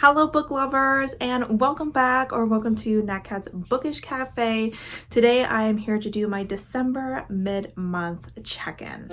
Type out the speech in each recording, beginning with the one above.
Hello book lovers, and welcome back or welcome to Natcat's Bookish Cafe. Today I am here to do my December mid-month check-in.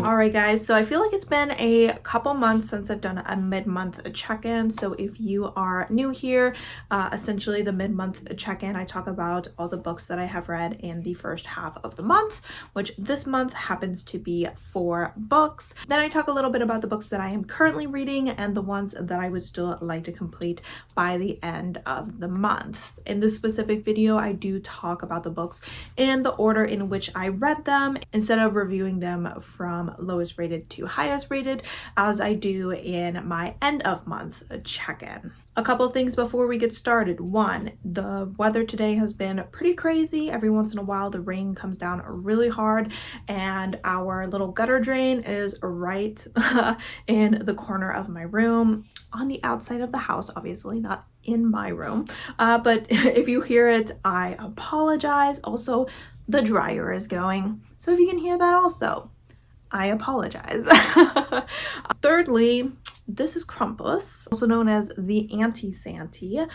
Alright guys, so I feel like it's been a couple months since I've done a mid-month check-in. So if you are new here, essentially the mid-month check-in, I talk about all the books that I have read in the first half of the month, which this month happens to be 4 books. Then I talk a little bit about the books that I am currently reading and the ones that I would still like to complete by the end of the month. In this specific video, I do talk about the books in the order in which I read them instead of reviewing them from lowest rated to highest rated, as I do in my end of month check-in. A couple things before we get started. One, the weather today has been pretty crazy. Every once in a while the rain comes down really hard, and our little gutter drain is right in the corner of my room, on the outside of the house, obviously not in my room, but if you hear it, I apologize. Also, the dryer is going, so if you can hear that also, I apologize. Thirdly, this is Krampus, also known as the Anti-Santy.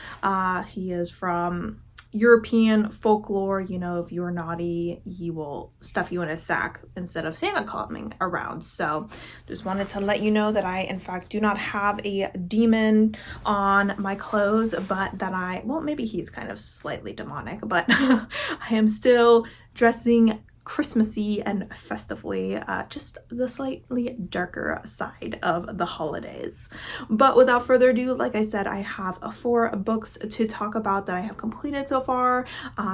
He is from European folklore. You know, if you're naughty, he will stuff you in a sack instead of Santa coming around. So just wanted to let you know that I, in fact, do not have a demon on my clothes, but that well, maybe he's kind of slightly demonic, but I am still dressing Christmassy and festively, just the slightly darker side of the holidays. But without further ado, like I said, I have 4 books to talk about that I have completed so far,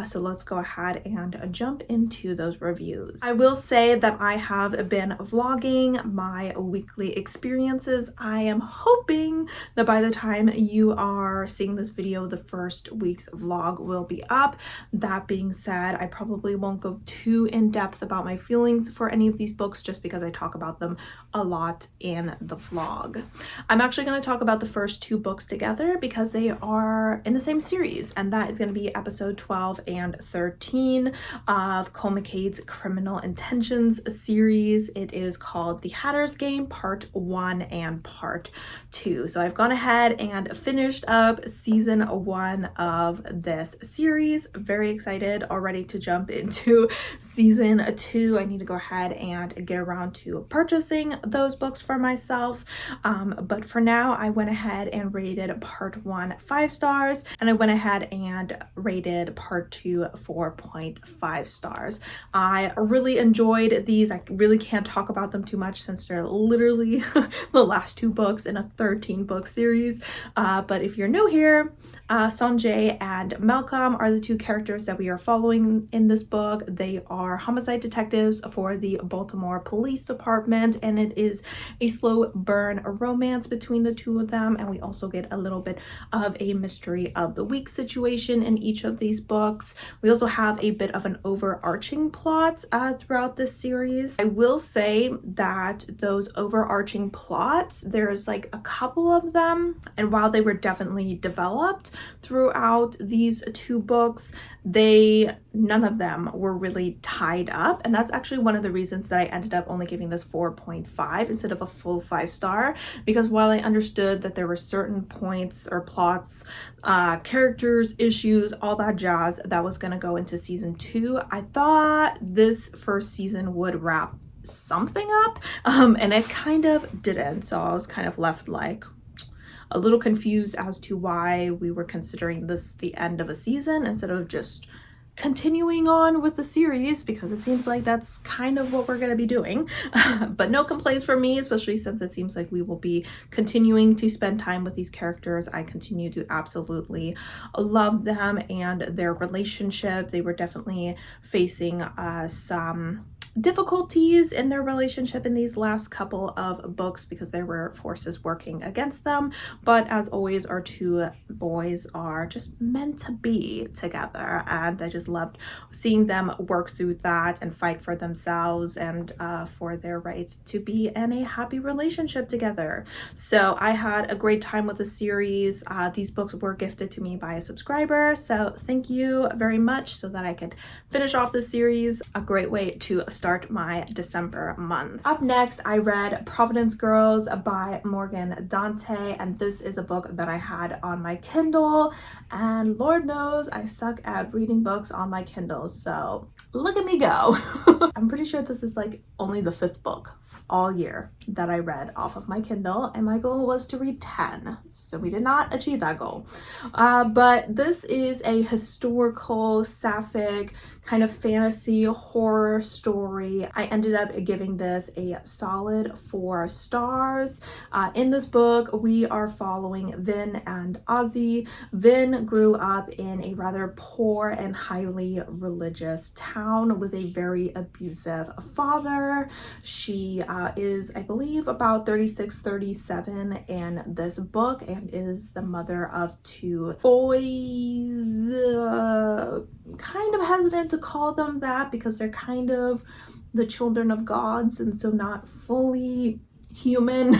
so let's go ahead and jump into those reviews. I will say that I have been vlogging my weekly experiences. I am hoping that by the time you are seeing this video, the first week's vlog will be up. That being said, I probably won't go too in depth about my feelings for any of these books just because I talk about them a lot in the vlog. I'm actually going to talk about the first 2 books together because they are in the same series, and that is going to be episode 12 and 13 of Cole McCade's Criminal Intentions series. It is called The Hatter's Game Part 1 and Part 2. So I've gone ahead and finished up season 1 of this series. Very excited already to jump into season 2. I need to go ahead and get around to purchasing those books for myself, but for now I went ahead and rated part 1 5 stars, and I went ahead and rated part 2 4.5 stars. I really enjoyed these. I really can't talk about them too much since they're literally the last 2 books in a 13 book series, but if you're new here, Sanjay and Malcolm are the 2 characters that we are following in this book. They are homicide detectives for the Baltimore Police Department, and it is a slow burn romance between the 2 of them, and we also get a little bit of a mystery of the week situation in each of these books. We also have a bit of an overarching plot throughout this series. I will say that those overarching plots, there's like a couple of them, and while they were definitely developed throughout these 2 books, none of them were really tied up, and that's actually one of the reasons that I ended up only giving this 4.5 instead of a full 5 star, because while I understood that there were certain points or plots, characters, issues, all that jazz that was going to go into season 2, I thought this first season would wrap something up, and it kind of didn't. So I was kind of left like a little confused as to why we were considering this the end of a season instead of just continuing on with the series, because it seems like that's kind of what we're going to be doing. But no complaints from me, especially since it seems like we will be continuing to spend time with these characters. I continue to absolutely love them and their relationship. They were definitely facing some difficulties in their relationship in these last couple of books because there were forces working against them, but as always, our 2 boys are just meant to be together, and I just loved seeing them work through that and fight for themselves and for their rights to be in a happy relationship together. So I had a great time with the series. These books were gifted to me by a subscriber, so thank you very much, so that I could finish off the series. A great way to start start my December month. Up next, I read Providence Girls by Morgan Dante, and this is a book that I had on my Kindle, and Lord knows I suck at reading books on my Kindle, so look at me go. I'm pretty sure this is like only the 5th book all year that I read off of my Kindle, and my goal was to read 10, so we did not achieve that goal. But this is a historical, sapphic, kind of fantasy horror story. I ended up giving this a solid 4 stars. In this book, we are following Vin and Ozzy. Vin grew up in a rather poor and highly religious town with a very abusive father. She is, I believe, about 36, 37 in this book, and is the mother of 2 boys. Kind of hesitant to call them that because they're kind of the children of gods and so not fully human.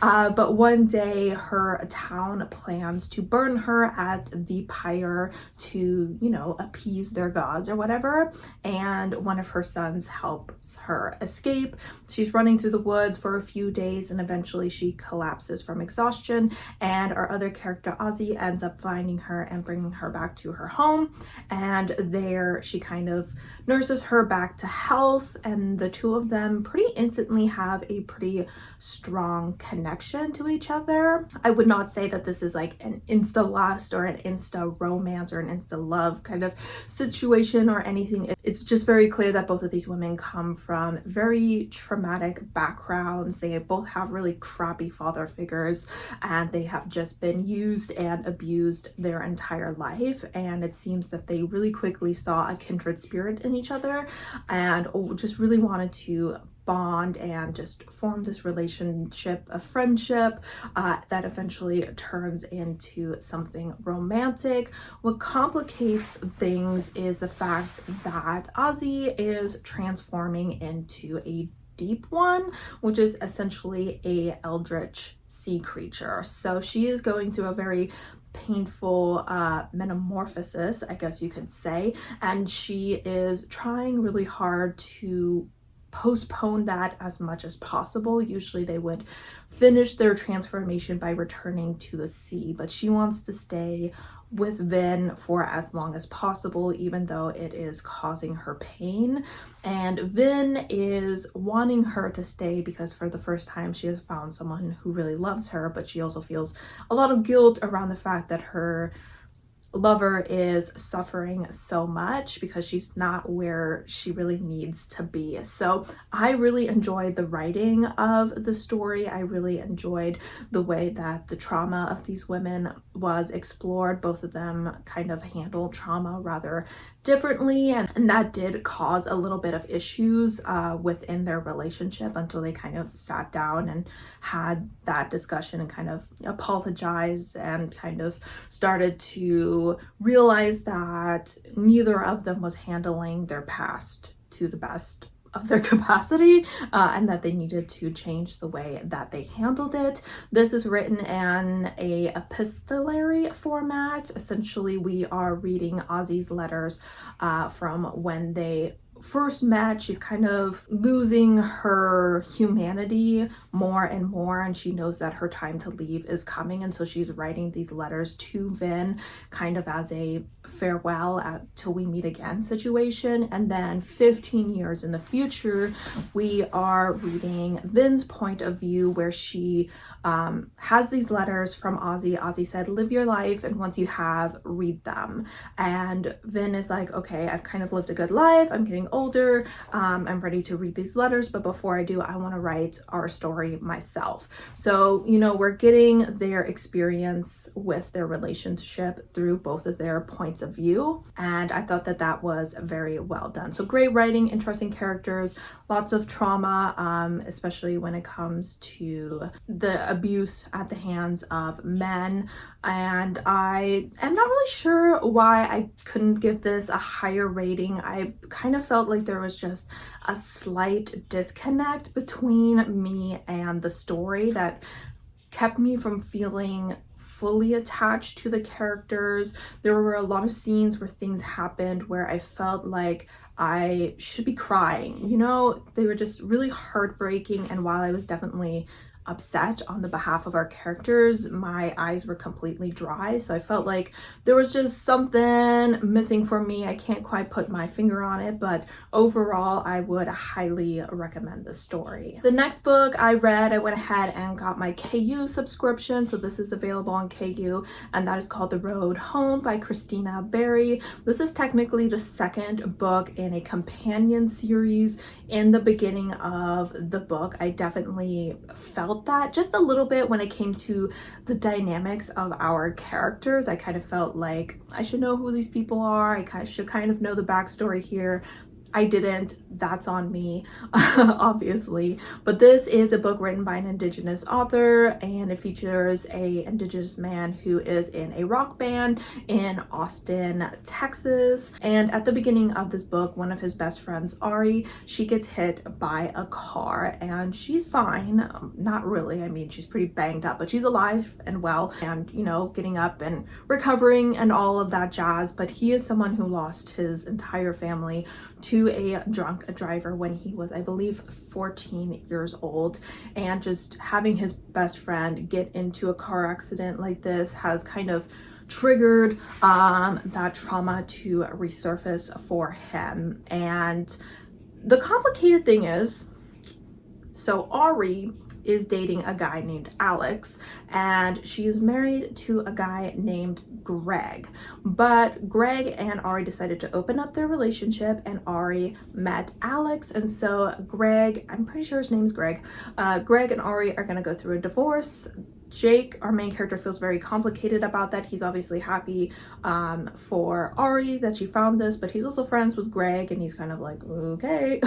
But one day her town plans to burn her at the pyre to, you know, appease their gods or whatever, and one of her sons helps her escape. She's running through the woods for a few days and eventually she collapses from exhaustion, and our other character Ozzy ends up finding her and bringing her back to her home, and there she kind of nurses her back to health, and the two of them pretty instantly have a pretty strong connection to each other. I would not say that this is like an insta lust or an insta romance or an insta love kind of situation or anything. It's just very clear that both of these women come from very traumatic backgrounds. They both have really crappy father figures, and they have just been used and abused their entire life, and it seems that they really quickly saw a kindred spirit in each other and just really wanted to bond and just form this relationship of friendship that eventually turns into something romantic. What complicates things is the fact that Ozzy is transforming into a deep one, which is essentially a eldritch sea creature. So she is going through a very painful metamorphosis, I guess you could say, and she is trying really hard to postpone that as much as possible. Usually they would finish their transformation by returning to the sea, but she wants to stay with Vin for as long as possible, even though it is causing her pain. And Vin is wanting her to stay because for the first time she has found someone who really loves her, but she also feels a lot of guilt around the fact that her lover is suffering so much because she's not where she really needs to be. So I really enjoyed the writing of the story. I really enjoyed the way that the trauma of these women was explored. Both of them kind of handled trauma rather differently, and that did cause a little bit of issues within their relationship until they kind of sat down and had that discussion and kind of apologized and kind of started to realize that neither of them was handling their past to the best of their capacity, and that they needed to change the way that they handled it. This is written in a epistolary format. Essentially, we are reading Ozzy's letters from when they first met. She's kind of losing her humanity more and more, and she knows that her time to leave is coming, and so she's writing these letters to Vin kind of as a farewell till we meet again situation. And then 15 years in the future, we are reading Vin's point of view, where she has these letters from Ozzy. Ozzy said, live your life, and once you have, read them. And Vin is like, okay, I've kind of lived a good life, I'm getting older, I'm ready to read these letters, but before I do, I want to write our story myself. So, you know, we're getting their experience with their relationship through both of their points of view, and I thought that that was very well done. So great writing, interesting characters, lots of trauma, especially when it comes to the abuse at the hands of men. And I am not really sure why I couldn't give this a higher rating. I kind of felt like there was just a slight disconnect between me and the story that kept me from feeling fully attached to the characters. There were a lot of scenes where things happened where I felt like I should be crying. You know, they were just really heartbreaking, and while I was definitely upset on the behalf of our characters, my eyes were completely dry. So I felt like there was just something missing for me. I can't quite put my finger on it, but overall, I would highly recommend this story. The next book I read, I went ahead and got my KU subscription. So this is available on KU, and that is called The Road Home by Christina Berry. This is technically the second book in a companion series. In the beginning of the book, I definitely felt that just a little bit when it came to the dynamics of our characters. I kind of felt like I should know who these people are. I should kind of know the backstory here. I didn't. That's on me, obviously. But this is a book written by an Indigenous author, and it features a Indigenous man who is in a rock band in Austin, Texas. And at the beginning of this book, one of his best friends, Ari, she gets hit by a car, and she's fine. Not really. I mean, she's pretty banged up, but she's alive and well, and, you know, getting up and recovering and all of that jazz. But he is someone who lost his entire family to a drunk driver when he was, I believe, 14 years old. And just having his best friend get into a car accident like this has kind of triggered that trauma to resurface for him. And the complicated thing is, so Ari is dating a guy named Alex, and she is married to a guy named Greg. But Greg and Ari decided to open up their relationship, and Ari met Alex. And so Greg, I'm pretty sure his name's Greg, Greg and Ari are gonna go through a divorce. Jake, our main character, feels very complicated about that. He's obviously happy for Ari that she found this, but he's also friends with Greg, and he's kind of like, okay.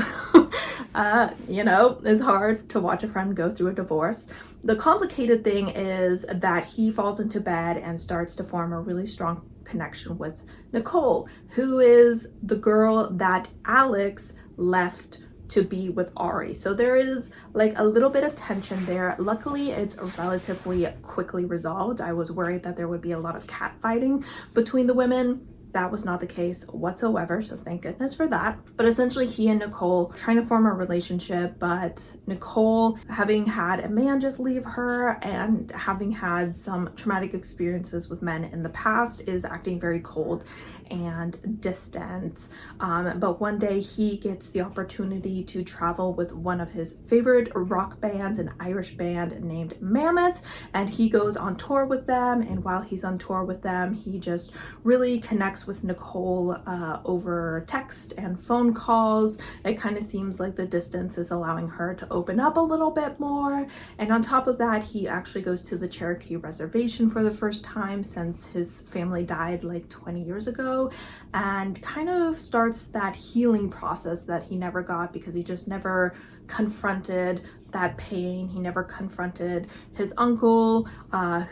You know, it's hard to watch a friend go through a divorce. The complicated thing is that he falls into bed and starts to form a really strong connection with Nicole, who is the girl that Alex left to be with Ari. So there is like a little bit of tension there. Luckily, it's relatively quickly resolved. I was worried that there would be a lot of catfighting between the women. That was not the case whatsoever, so thank goodness for that. But essentially, he and Nicole trying to form a relationship, but Nicole, having had a man just leave her and having had some traumatic experiences with men in the past, is acting very cold and distant. But one day he gets the opportunity to travel with one of his favorite rock bands, an Irish band named Mammoth, and he goes on tour with them. And while he's on tour with them, he just really connects with Nicole over text and phone calls. It kind of seems like the distance is allowing her to open up a little bit more. And on top of that, he actually goes to the Cherokee Reservation for the first time since his family died like 20 years ago, and kind of starts that healing process that he never got because he just never confronted that pain. He never confronted his uncle,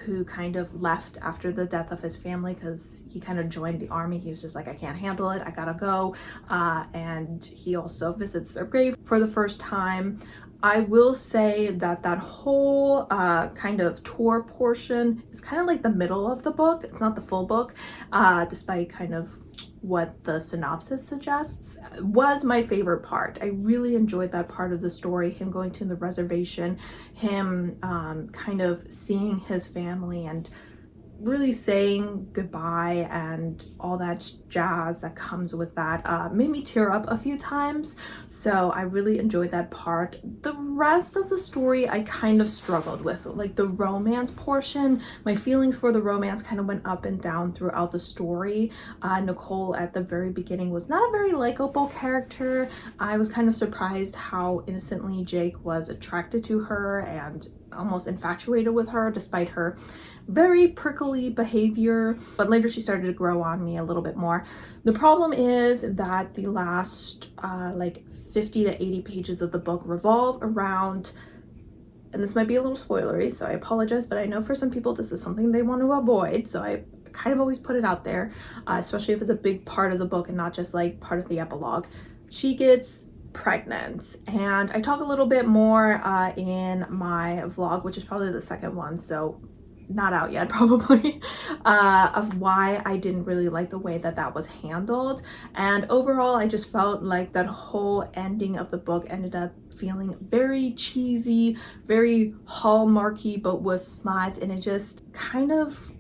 who kind of left after the death of his family because he kind of joined the army. He was just like, I can't handle it, I gotta go. And he also visits their grave for the first time. I will say that that whole kind of tour portion is kind of like the middle of the book. It's not the full book, despite kind of what the synopsis suggests. Was my favorite part. I really enjoyed that part of the story, him going to the reservation, him kind of seeing his family and really saying goodbye and all that jazz that comes with that. Made me tear up a few times, so I really enjoyed that part. The rest of the story I kind of struggled with, like the romance portion. My feelings for the romance kind of went up and down throughout the story. Nicole at the very beginning was not a very likable character. I was kind of surprised how innocently Jake was attracted to her and almost infatuated with her despite her very prickly behavior, but later she started to grow on me a little bit more. The problem is that the last like 50 to 80 pages of the book revolve around, and this might be a little spoilery, so I apologize, but I know for some people this is something they want to avoid, so I kind of always put it out there, especially if it's a big part of the book and not just like part of the epilogue. She gets pregnant, and I talk a little bit more in my vlog, which is probably the second one, so not out yet probably, of why I didn't really like the way that that was handled. And overall, I just felt like that whole ending of the book ended up feeling very cheesy, very hallmarky, but with smut, and it just kind of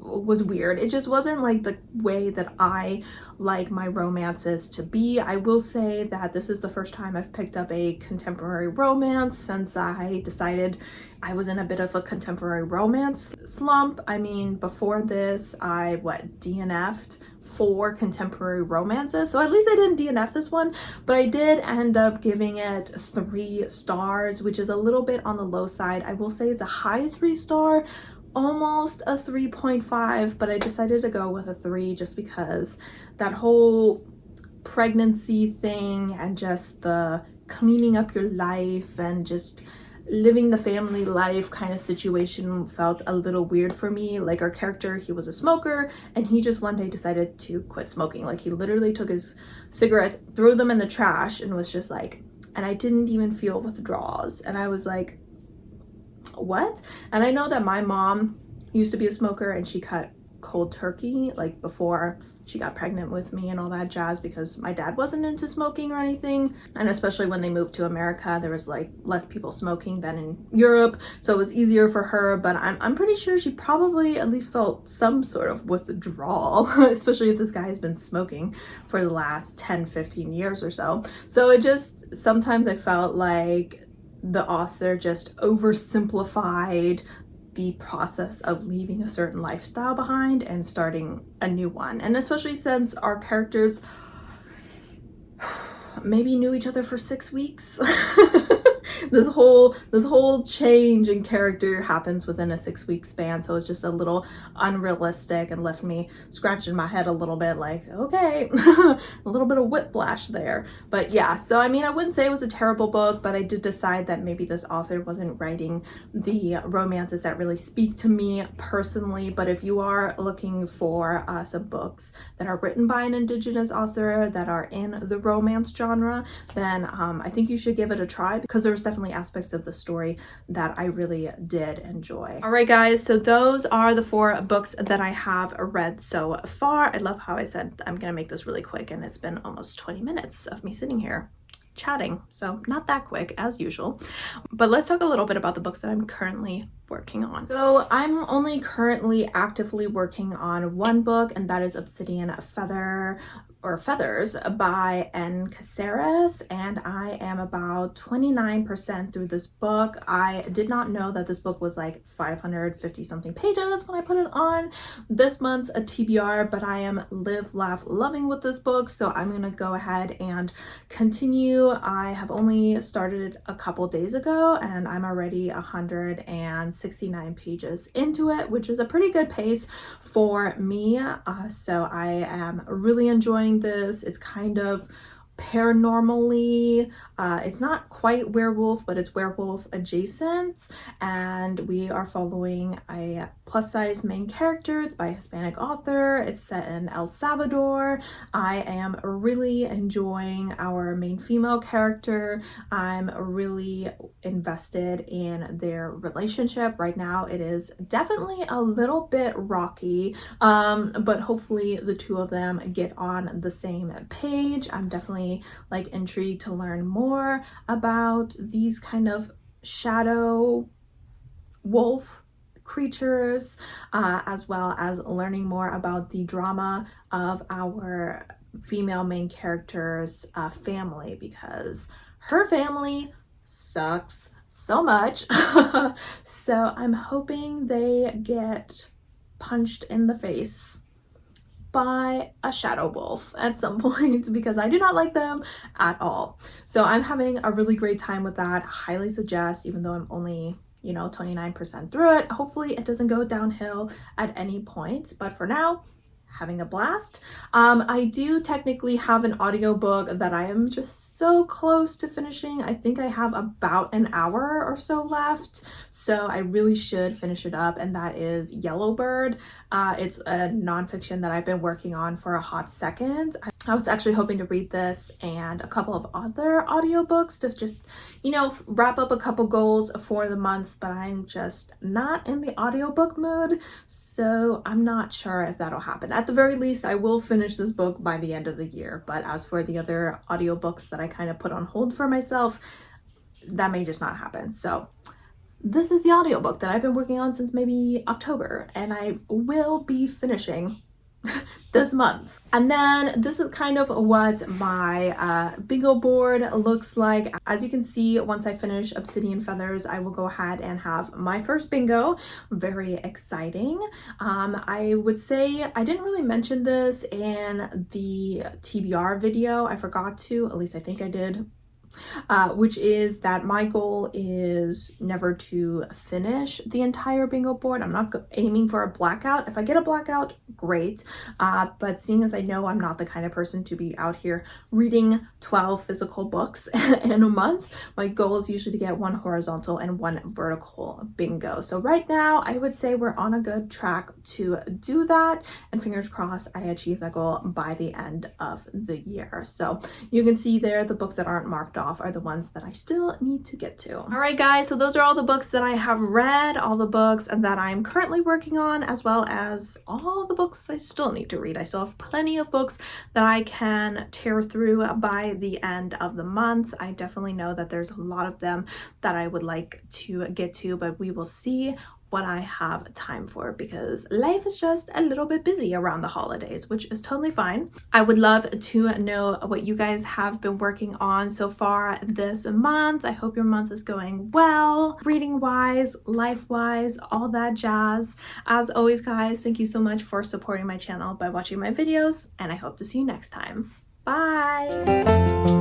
was weird. It just wasn't like the way that I like my romances to be. I will say that this is the first time I've picked up a contemporary romance since I decided I was in a bit of a contemporary romance slump. I mean, before this, I DNF'd 4 contemporary romances, so at least I didn't DNF this one, but I did end up giving it 3 stars, which is a little bit on the low side. I will say it's a high 3-star, almost a 3.5, but I decided to go with a 3 just because that whole pregnancy thing and just the cleaning up your life and just living the family life kind of situation felt a little weird for me. Like, our character, he was a smoker and he just one day decided to quit smoking. Like, he literally took his cigarettes, threw them in the trash, and was just like, and I didn't even feel withdrawals. And I was like, what? And I know that my mom used to be a smoker and she cut cold turkey like before she got pregnant with me and all that jazz, because my dad wasn't into smoking or anything, and especially when they moved to America there was like less people smoking than in Europe, so it was easier for her. But I'm pretty sure she probably at least felt some sort of withdrawal especially if this guy has been smoking for the last 10-15 years or so. So it just, sometimes I felt like the author just oversimplified the process of leaving a certain lifestyle behind and starting a new one. And especially since our characters maybe knew each other for 6 weeks. this whole change in character happens within a 6-week span, so it's just a little unrealistic and left me scratching my head a little bit like, okay. A little bit of whiplash there. But yeah, so I mean, I wouldn't say it was a terrible book, but I did decide that maybe this author wasn't writing the romances that really speak to me personally. But if you are looking for some books that are written by an Indigenous author that are in the romance genre, then I think you should give it a try, because there's definitely aspects of the story that I really did enjoy. All right, guys, so those are the 4 books that I have read so far. I love how I said I'm gonna make this really quick, and it's been almost 20 minutes of me sitting here chatting, so not that quick as usual. But let's talk a little bit about the books that I'm currently working on. So I'm only currently actively working on 1 book, and that is Obsidian Feathers by N. Caceres, and I am about 29% through this book. I did not know that this book was like 550 something pages when I put it on this month's a TBR, but I am live, laugh, loving with this book, so I'm gonna go ahead and continue. I have only started a couple days ago and I'm already 169 pages into it, which is a pretty good pace for me. So I am really enjoying this. It's kind of paranormally, it's not quite werewolf, but it's werewolf adjacent, and we are following a plus size main character. It's by a Hispanic author. It's set in El Salvador. I am really enjoying our main female character. I'm really invested in their relationship. Right now it is definitely a little bit rocky, but hopefully the 2 of them get on the same page. I'm definitely like intrigued to learn more about these kind of shadow wolf creatures, as well as learning more about the drama of our female main character's family, because her family sucks so much. So I'm hoping they get punched in the face by a shadow wolf at some point, because I do not like them at all. So I'm having a really great time with that. Highly suggest, even though I'm only 29% through it. Hopefully it doesn't go downhill at any point, but for now, having a blast. I do technically have an audiobook that I am just so close to finishing. I think I have about an hour or so left, so I really should finish it up, and that is Yellowbird. It's a nonfiction that I've been working on for a hot second. I was actually hoping to read this and a couple of other audiobooks to just, wrap up a couple goals for the month, but I'm just not in the audiobook mood, so I'm not sure if that'll happen. At the very least, I will finish this book by the end of the year, but as for the other audiobooks that I kind of put on hold for myself, that may just not happen. So this is the audiobook that I've been working on since maybe October, and I will be finishing this month. And then this is kind of what my bingo board looks like. As you can see, once I finish Obsidian Feathers, I will go ahead and have my first bingo. Very exciting. I would say I didn't really mention this in the TBR video. I forgot to, at least I think I did. Which is that my goal is never to finish the entire bingo board. I'm not aiming for a blackout. If I get a blackout, great. But seeing as I know I'm not the kind of person to be out here reading 12 physical books in a month, my goal is usually to get one horizontal and one vertical bingo. So right now, I would say we're on a good track to do that. And fingers crossed, I achieve that goal by the end of the year. So you can see there the books that aren't marked off are the ones that I still need to get to. All right, guys, so those are all the books that I have read, all the books that I'm currently working on, as well as all the books I still need to read. I still have plenty of books that I can tear through by the end of the month. I definitely know that there's a lot of them that I would like to get to, but we will see what I have time for because life is just a little bit busy around the holidays, which is totally fine. I would love to know what you guys have been working on so far this month. I hope your month is going well, reading wise, life wise, all that jazz. As always, guys, thank you so much for supporting my channel by watching my videos, and I hope to see you next time. Bye!